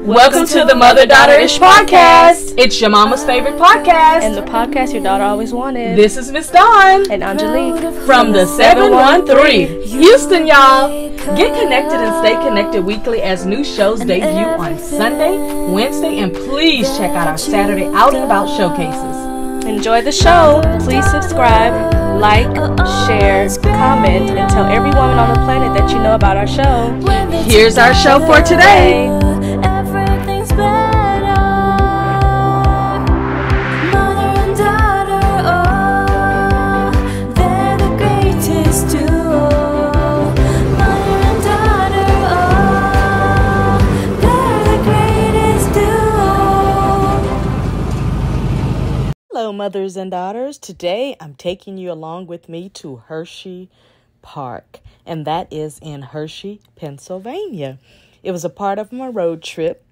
Welcome to the Mother-Daughter-ish podcast. It's your mama's favorite podcast. And the podcast your daughter always wanted. This is Miss Dawn. And Angelique. From the 713. Houston, y'all. Get connected and stay connected weekly as new shows debut on Sunday, Wednesday, and please check out our Saturday Out and About showcases. Enjoy the show. Please subscribe, like, share, comment, and tell every woman on the planet that you know about our show. Here's our show for today. Everything's better. Mother and daughter, oh, they're the greatest duo. Mother and daughter, oh, they're the greatest duo. Hello, mothers and daughters. Today, I'm taking you along with me to Hershey Park, and that is in Hershey, Pennsylvania. It was a part of my road trip,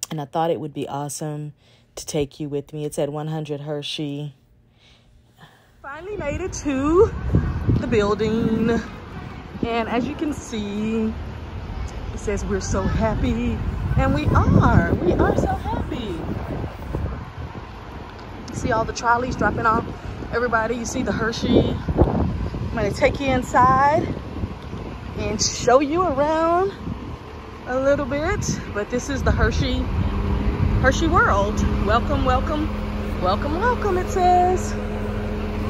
and I thought it would be awesome to take you with me. It's at 100 Hershey. Finally made it to the building, and as you can see, it says we're so happy, and we are so happy. You see all the trolleys dropping off everybody. You see the Hershey. I'm gonna take you inside and show you around a little bit, but this is the Hershey world. Welcome, welcome, welcome, welcome, it says.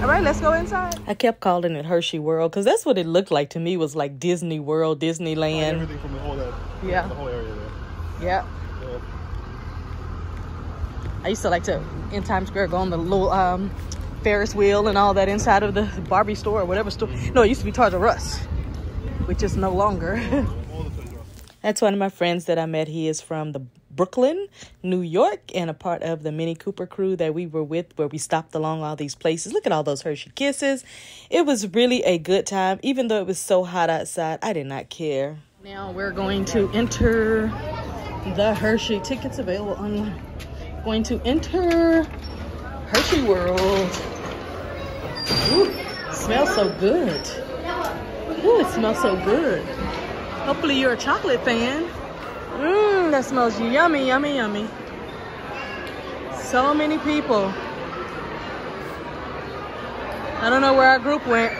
All right, let's go inside. I kept calling it Hershey World because that's what it looked like to me, was like Disney World, Disneyland. Everything from the whole, the whole area there. Yeah. I used to like to, in Times Square, go on the little Ferris wheel and all that inside of the Barbie store or whatever store. No, it used to be Toys R Us, which is no longer. That's one of my friends that I met. He is from the Brooklyn, New York, and a part of the Mini Cooper crew that we were with, where we stopped along all these places. Look at all those Hershey Kisses. It was really a good time. Even though it was so hot outside, I did not care. Now we're going to enter the Hershey. Tickets available online. Going to enter Hershey World. Ooh, smells so good. Ooh, it smells so good. Hopefully you're a chocolate fan. That smells yummy, yummy, yummy. So many people. I don't know where our group went.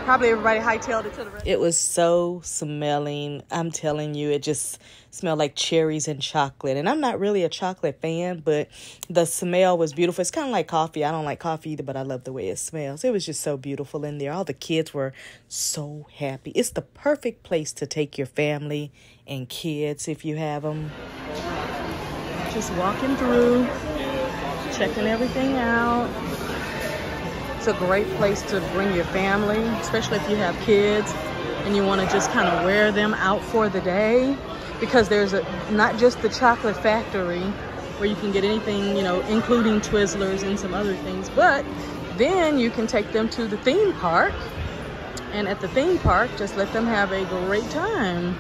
Probably everybody hightailed it to the rest. It was so smelling. I'm telling you, it just smelled like cherries and chocolate. And I'm not really a chocolate fan, but the smell was beautiful. It's kind of like coffee. I don't like coffee either, but I love the way it smells. It was just so beautiful in there. All the kids were so happy. It's the perfect place to take your family and kids if you have them. Just walking through, checking everything out. It's a great place to bring your family, especially if you have kids and you want to just kind of wear them out for the day, because there's not just the chocolate factory where you can get anything, you know, including Twizzlers and some other things, but then you can take them to the theme park, and at the theme park, just let them have a great time.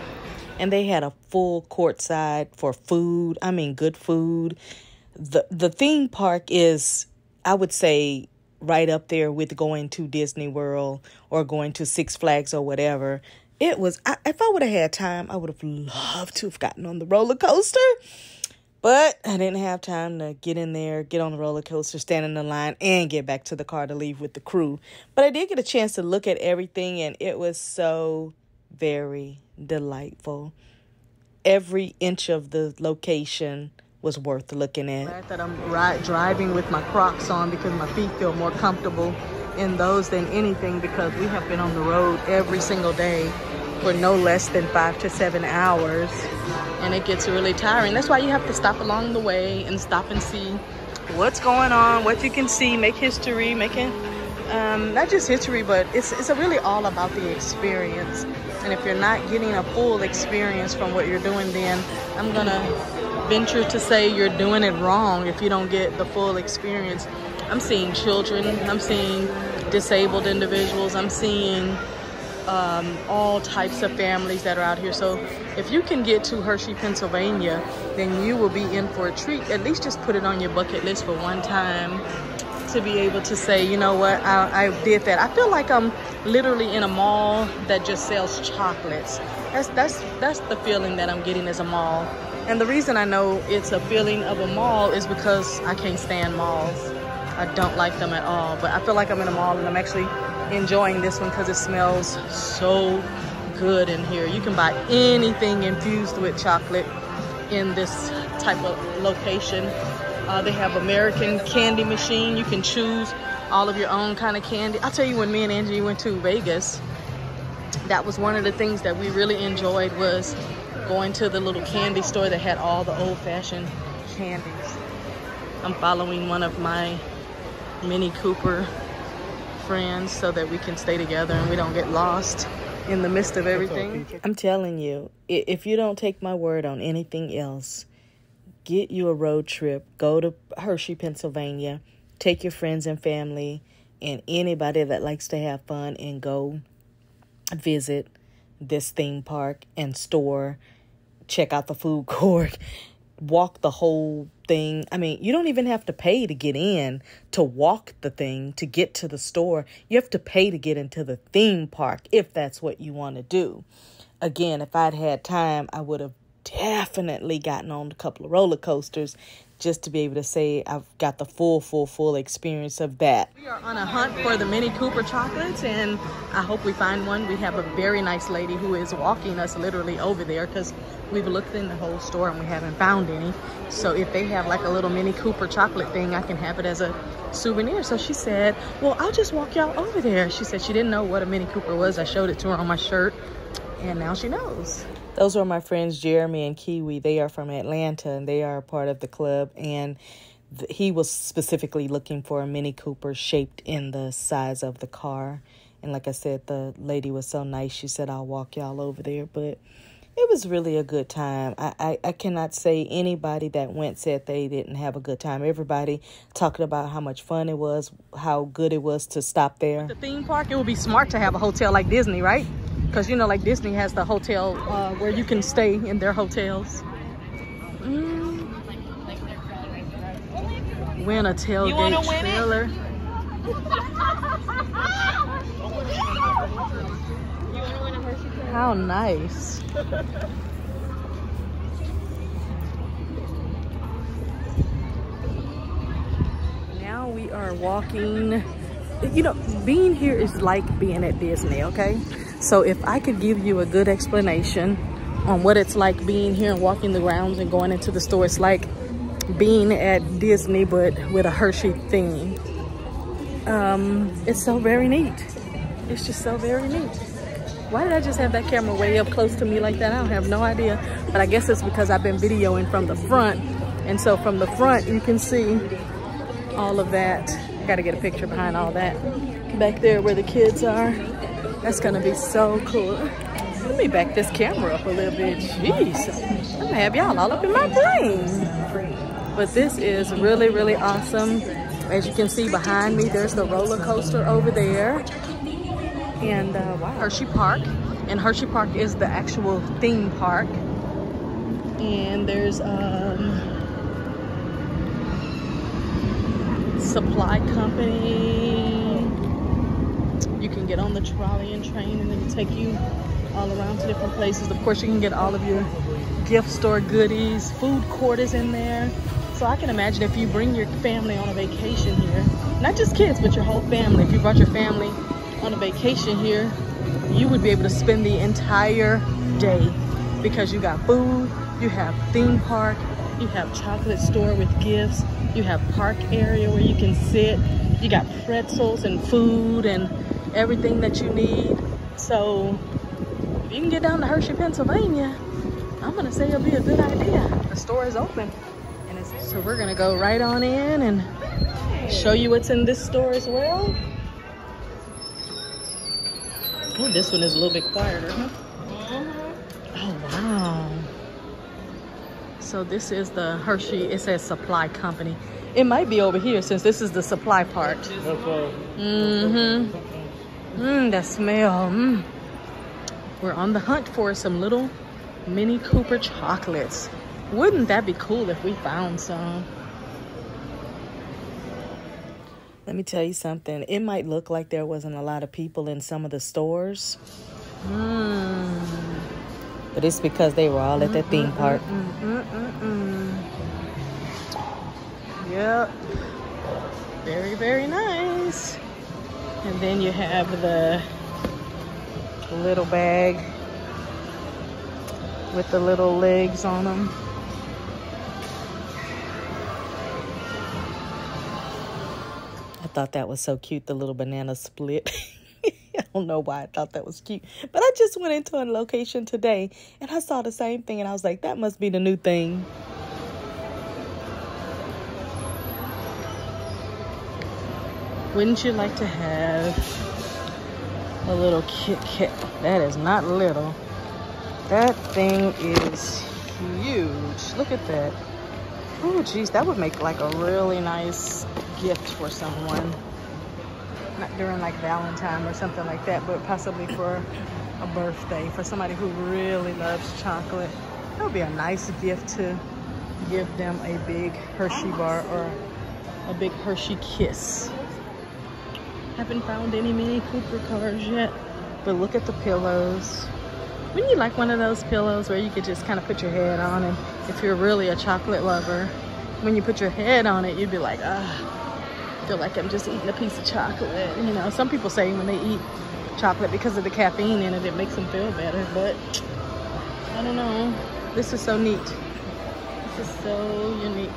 And they had a full courtside for food. I mean, good food. The theme park is, I would say, right up there with going to Disney World or going to Six Flags or whatever. It was, if I would have had time, I would have loved to have gotten on the roller coaster. But I didn't have time to get in there, get on the roller coaster, stand in the line, and get back to the car to leave with the crew. But I did get a chance to look at everything, and it was so very delightful. Every inch of the location was worth looking at. Glad that I'm driving with my Crocs on, because my feet feel more comfortable in those than anything, because we have been on the road every single day for no less than 5 to 7 hours, and it gets really tiring. That's why you have to stop along the way and stop and see what's going on, what you can see, make history, making not just history, but it's really all about the experience. And if you're not getting a full experience from what you're doing, then I'm gonna venture to say you're doing it wrong if you don't get the full experience. I'm seeing children, I'm seeing disabled individuals, I'm seeing all types of families that are out here. So if you can get to Hershey, Pennsylvania, then you will be in for a treat. At least just put it on your bucket list for one time, to be able to say, you know what, I did that. I feel like I'm literally in a mall that just sells chocolates. That's the feeling that I'm getting as a mall. And the reason I know it's a feeling of a mall is because I can't stand malls. I don't like them at all. But I feel like I'm in a mall and I'm actually enjoying this one because it smells so good in here. You can buy anything infused with chocolate in this type of location. They have American candy machine. You can choose all of your own kind of candy. I'll tell you, when me and Angie went to Vegas, that was one of the things that we really enjoyed, was going to the little candy store that had all the old-fashioned candies. I'm following one of my Mini Cooper friends so that we can stay together and we don't get lost in the midst of everything. I'm telling you, if you don't take my word on anything else, get you a road trip, go to Hershey, Pennsylvania, take your friends and family and anybody that likes to have fun and go visit this theme park and store, check out the food court, walk the whole thing. I mean, you don't even have to pay to get in to walk the thing, to get to the store. You have to pay to get into the theme park if that's what you want to do. Again, if I'd had time, I would have definitely gotten on a couple of roller coasters just to be able to say I've got the full experience of that. We are on a hunt for the Mini Cooper chocolates, and I hope we find one. We have a very nice lady who is walking us literally over there because we've looked in the whole store and we haven't found any. So if they have like a little Mini Cooper chocolate thing, I can have it as a souvenir. So she said, well, I'll just walk y'all over there. She said she didn't know what a Mini Cooper was. I showed it to her on my shirt, and now she knows. Those are my friends Jeremy and Kiwi. They are from Atlanta and they are a part of the club. And he was specifically looking for a Mini Cooper shaped in the size of the car. And like I said, the lady was so nice. She said, I'll walk y'all over there. But it was really a good time. I cannot say anybody that went said they didn't have a good time. Everybody talking about how much fun it was, how good it was to stop there. The theme park, it would be smart to have a hotel like Disney, right? Because, you know, like Disney has the hotel where you can stay in their hotels. Win a tailgate trailer. How nice. Now we are walking. You know, being here is like being at Disney, okay? So if I could give you a good explanation on what it's like being here and walking the grounds and going into the store, it's like being at Disney but with a Hershey theme. It's so very neat. It's just so very neat. Why did I just have that camera way up close to me like that? I don't have no idea. But I guess it's because I've been videoing from the front. And so from the front, you can see all of that. I gotta get a picture behind all that. Back there where the kids are. That's gonna be so cool. Let me back this camera up a little bit. Jeez, I'm gonna have y'all all up in my brain. But this is really, really awesome. As you can see behind me, there's the roller coaster over there. And wow, Hershey Park. And Hershey Park is the actual theme park. And there's supply company. You can get on the trolley and train and it'll take you all around to different places. Of course, you can get all of your gift store goodies. Food court is in there. So I can imagine if you bring your family on a vacation here, not just kids, but your whole family. If you brought your family on a vacation here, you would be able to spend the entire day because you got food, you have theme park, you have chocolate store with gifts, you have park area where you can sit, you got pretzels and food and everything that you need. So if you can get down to Hershey, Pennsylvania, I'm gonna say it'll be a good idea. The store is open, and so we're gonna go right on in and show you what's in this store as well. Oh, this one is a little bit quieter, huh? Oh, wow. So this is the Hershey, it says supply company. It might be over here since this is the supply part. That smell. We're on the hunt for some little Mini Cooper chocolates. Wouldn't that be cool if we found some? Let me tell you something. It might look like there wasn't a lot of people in some of the stores. But it's because they were all at that theme park. Yep. Very, very nice. And then you have the little bag with the little legs on them. I thought that was so cute, the little banana split. I don't know why I thought that was cute. But I just went into a location today and I saw the same thing and I was like, that must be the new thing. Wouldn't you like to have a little Kit Kat? That is not little. That thing is huge. Look at that. Oh, geez, that would make like a really nice gift for someone. Not during like Valentine or something like that, but possibly for a birthday, for somebody who really loves chocolate. That would be a nice gift to give them a big Hershey bar or a big Hershey kiss. Haven't found any Mini Cooper cars yet, but look at the pillows. Wouldn't you like one of those pillows where you could just kind of put your head on, and if you're really a chocolate lover, when you put your head on it, you'd be like, I feel like I'm just eating a piece of chocolate. You know, some people say when they eat chocolate because of the caffeine in it, it makes them feel better, but I don't know. This is so neat. This is so unique.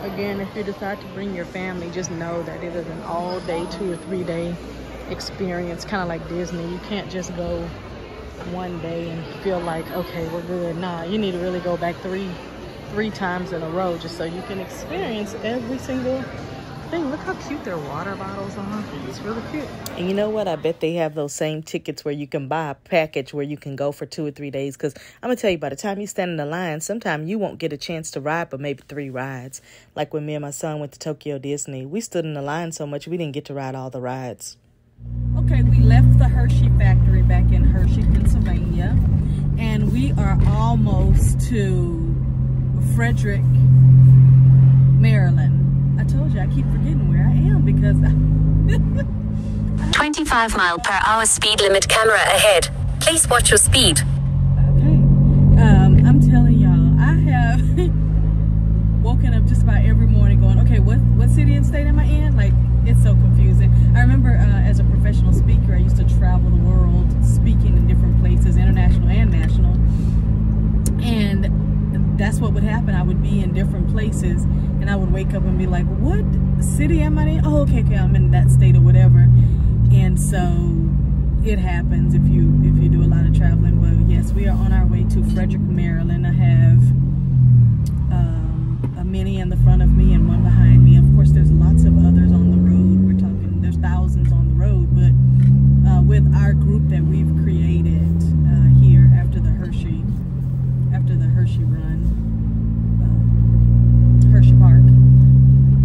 Again, if you decide to bring your family, just know that it is an all-day, 2 or 3 day experience, kind of like Disney. You can't just go one day and feel like, okay, we're good. Nah, you need to really go back three times in a row just so you can experience every single thing. Look how cute their water bottles are. It's really cute. And you know what? I bet they have those same tickets where you can buy a package where you can go for 2 or 3 days. Because I'm going to tell you, by the time you stand in the line, sometimes you won't get a chance to ride but maybe 3 rides. Like when me and my son went to Tokyo Disney, we stood in the line so much we didn't get to ride all the rides. Okay, we left the Hershey factory back in Hershey, Pennsylvania. And we are almost to Frederick, Maryland. I told you, I keep forgetting where I am because 25 mile per hour speed limit, camera ahead. Please watch your speed. Okay. I'm telling y'all, I have woken up just about every morning going, okay, what city and state am I in? Like, it's so confusing. I remember as a professional speaker, I used to travel the world speaking in different places, international and national. And that's what would happen. I would be in different places and I would wake up and be like, what city am I in? Oh, okay, I'm in that state or whatever. And so it happens if you do a lot of traveling. But yes, we are on our way to Frederick, Maryland. I have a Mini in the front of me and one behind me. Of course, there's lots of others on the road. We're talking, there's thousands on the road, but with our group that we've created here after the Hershey run, Hershey Park,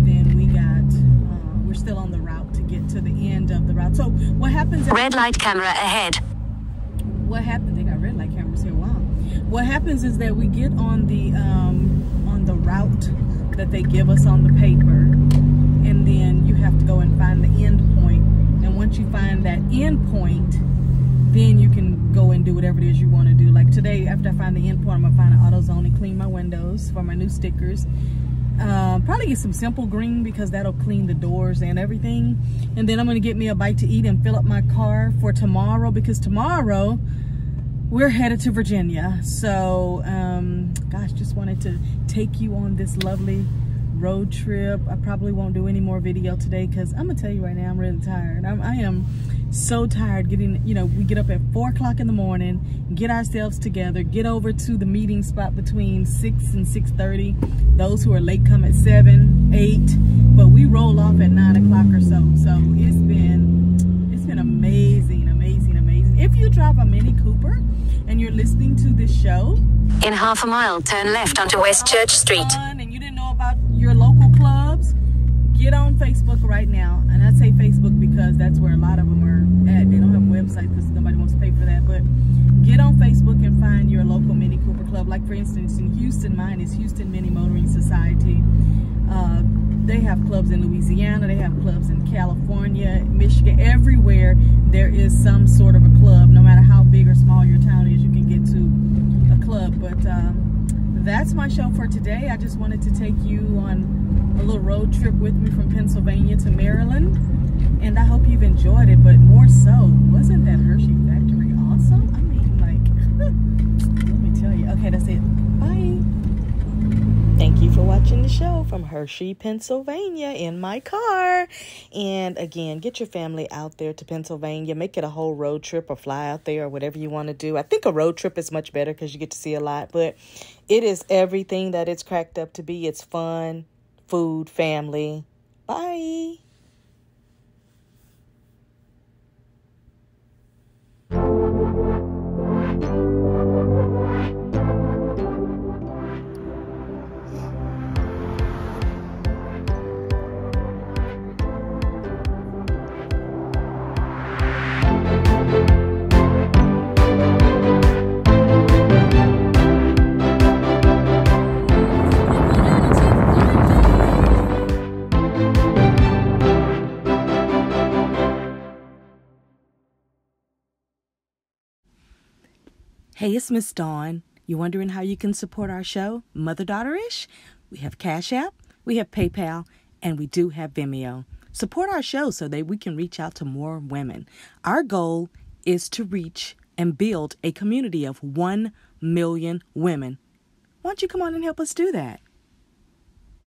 then we're still on the route to get to the end of the route. So what happens? Red light, camera ahead. What happened? They got red light cameras here. Wow. What happens is that we get on the route that they give us on the paper, and then you have to go and find the end point. And once you find that end point, then you can go and do whatever it is you want to do. Like today, after I find the end point, I'm gonna find an AutoZone and clean my windows for my new stickers. Probably get some Simple Green because that'll clean the doors and everything. And then I'm gonna get me a bite to eat and fill up my car for tomorrow, because tomorrow we're headed to Virginia. So, gosh, just wanted to take you on this lovely road trip. I probably won't do any more video today because I'm gonna tell you right now, I'm really tired. I am so tired getting, you know, we get up at 4 o'clock in the morning, get ourselves together, get over to the meeting spot between 6 and 6:30. Those who are late come at 7, 8, but we roll off at 9 o'clock or so. So it's been amazing, amazing, amazing. If you drive a Mini Cooper and you're listening to this show, In half a mile, turn left onto West Church Street. And you didn't know about your local clubs, get on Facebook right now. And I say Facebook because that's where a lot of them are at. They don't have websites because nobody wants to pay for that. But get on Facebook and find your local Mini Cooper club. Like, for instance, in Houston, mine is Houston Mini Motoring Society. They have clubs in Louisiana. They have clubs in California, Michigan. Everywhere there is some sort of a club. No matter how big or small your town is, you can get to a club. But that's my show for today. I just wanted to take you on a little road trip with me from Pennsylvania to Maryland. And I hope you've enjoyed it. But more so, wasn't that Hershey factory awesome? I mean, like, let me tell you. Okay, that's it. Bye. Thank you for watching the show from Hershey, Pennsylvania in my car. And again, get your family out there to Pennsylvania. Make it a whole road trip or fly out there or whatever you want to do. I think a road trip is much better because you get to see a lot. But it is everything that it's cracked up to be. It's fun, food, family. Bye. Hey, it's Miss Dawn. You wondering how you can support our show, Mother-Daughter-ish? We have Cash App, we have PayPal, and we do have Vimeo. Support our show so that we can reach out to more women. Our goal is to reach and build a community of 1 million women. Why don't you come on and help us do that?